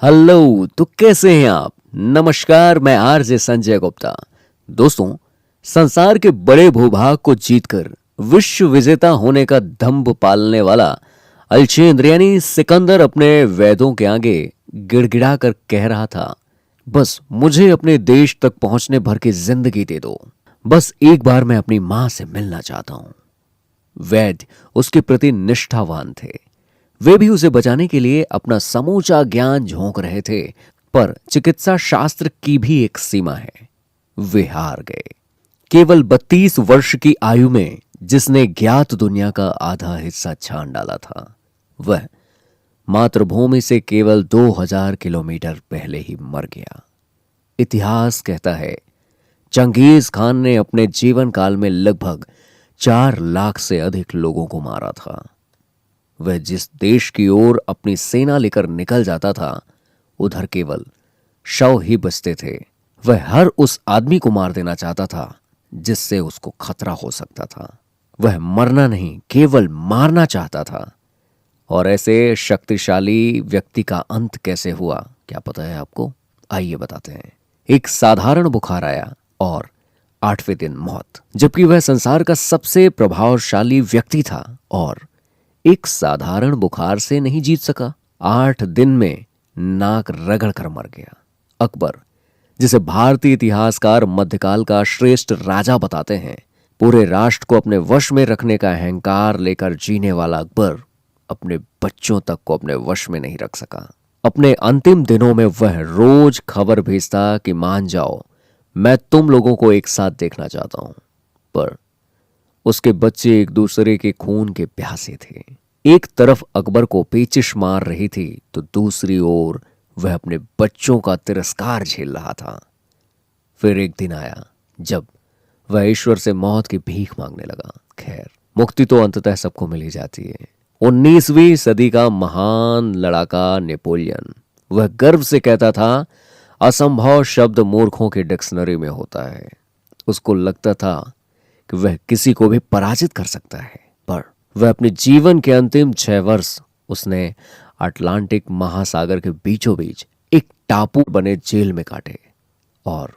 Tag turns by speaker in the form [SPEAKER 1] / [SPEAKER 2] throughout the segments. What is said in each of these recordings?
[SPEAKER 1] Hello, तो कैसे हैं आप? नमस्कार, मैं आरजे संजय गुप्ता। दोस्तों, संसार के बड़े भूभाग को जीतकर विश्व विजेता होने का दंभ पालने वाला अलचेंद्र यानी सिकंदर अपने वेदों के आगे गिड़गिड़ा कर कह रहा था, बस मुझे अपने देश तक पहुंचने भर की जिंदगी दे दो। बस एक बार मैं अपनी मां से मिलना चाहता हूं। वैद्य उसके प्रति निष्ठावान थे। वे भी उसे बचाने के लिए अपना समूचा ज्ञान झोंक रहे थे, पर चिकित्सा शास्त्र की भी एक सीमा है। वे हार गए। केवल 32 वर्ष की आयु में जिसने ज्ञात दुनिया का आधा हिस्सा छान डाला था, वह मातृभूमि से केवल 2000 किलोमीटर पहले ही मर गया। इतिहास कहता है, चंगेज खान ने अपने जीवन काल में लगभग 4 लाख से अधिक लोगों को मारा था। वह जिस देश की ओर अपनी सेना लेकर निकल जाता था, उधर केवल शव ही बचते थे। वह हर उस आदमी को मार देना चाहता था जिससे उसको खतरा हो सकता था। वह मरना नहीं, केवल मारना चाहता था। और ऐसे शक्तिशाली व्यक्ति का अंत कैसे हुआ, क्या पता है आपको? आइए बताते हैं। एक साधारण बुखार आया और 8वें दिन मौत। जबकि वह संसार का सबसे प्रभावशाली व्यक्ति था और एक साधारण बुखार से नहीं जीत सका। 8 दिन में नाक रगड़ कर मर गया। अकबर, जिसे भारतीय इतिहासकार मध्यकाल का श्रेष्ठ राजा बताते हैं, पूरे राष्ट्र को अपने वश में रखने का अहंकार लेकर जीने वाला अकबर अपने बच्चों तक को अपने वश में नहीं रख सका। अपने अंतिम दिनों में वह रोज खबर भेजता कि मान जाओ, मैं तुम लोगों को एक साथ देखना चाहता हूं। पर उसके बच्चे एक दूसरे के खून के प्यासे थे। एक तरफ अकबर को पेचिश मार रही थी, तो दूसरी ओर वह अपने बच्चों का तिरस्कार झेल रहा था। फिर एक दिन आया जब वह ईश्वर से मौत की भीख मांगने लगा। खैर, मुक्ति तो अंततः सबको मिल ही जाती है। 19वीं सदी का महान लड़ाका नेपोलियन, वह गर्व से कहता था, असंभव शब्द मूर्खों की डिक्शनरी में होता है। उसको लगता था कि वह किसी को भी पराजित कर सकता है। पर वह अपने जीवन के अंतिम 6 वर्ष उसने अटलांटिक महासागर के बीचों बीच एक टापू बने जेल में काटे। और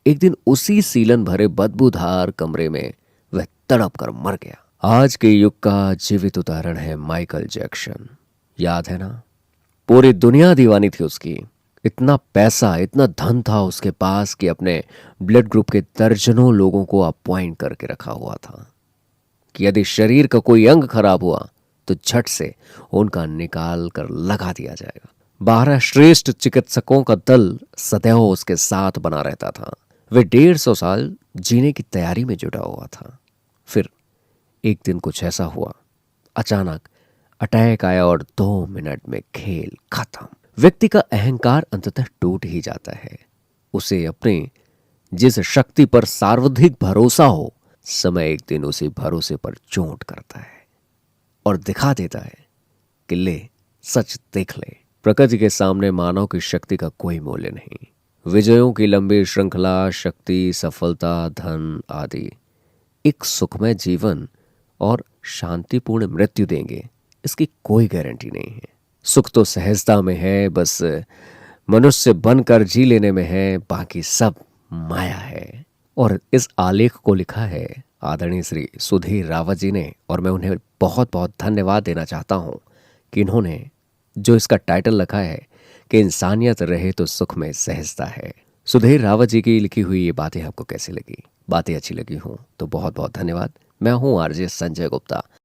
[SPEAKER 1] एक दिन उसी सीलन भरे बदबूदार कमरे में वह तड़प कर मर गया। आज के युग का जीवित उदाहरण है माइकल जैक्सन। याद है ना? पूरी दुनिया दीवानी थी उसकी। इतना पैसा, इतना धन था उसके पास कि अपने ब्लड ग्रुप के दर्जनों लोगों को अपॉइंट करके रखा हुआ था कि यदि शरीर का कोई अंग खराब हुआ तो झट से उनका निकाल कर लगा दिया जाएगा। 12 श्रेष्ठ चिकित्सकों का दल सदैव उसके साथ बना रहता था। वे 150 साल जीने की तैयारी में जुटा हुआ था। फिर एक दिन कुछ ऐसा हुआ, अचानक अटैक आया और 2 मिनट में खेल खत्म। व्यक्ति का अहंकार अंततः टूट ही जाता है। उसे अपने जिस शक्ति पर सर्वाधिक भरोसा हो, समय एक दिन उसी भरोसे पर चोट करता है और दिखा देता है कि ले, सच देख ले। प्रकृति के सामने मानव की शक्ति का कोई मूल्य नहीं। विजयों की लंबी श्रृंखला, शक्ति, सफलता, धन आदि एक सुखमय जीवन और शांतिपूर्ण मृत्यु देंगे, इसकी कोई गारंटी नहीं है। सुख तो सहजता में है, बस मनुष्य बनकर जी लेने में है, बाकी सब माया है। और इस आलेख को लिखा है आदरणीय श्री सुधीर रावत जी ने, और मैं उन्हें बहुत बहुत धन्यवाद देना चाहता हूं कि इन्होंने जो इसका टाइटल रखा है कि इंसानियत रहे तो सुख में सहजता है। सुधीर रावत जी की लिखी हुई ये बातें आपको कैसी लगी? बातें अच्छी लगी हों तो बहुत बहुत धन्यवाद। मैं हूं आरजे संजय गुप्ता।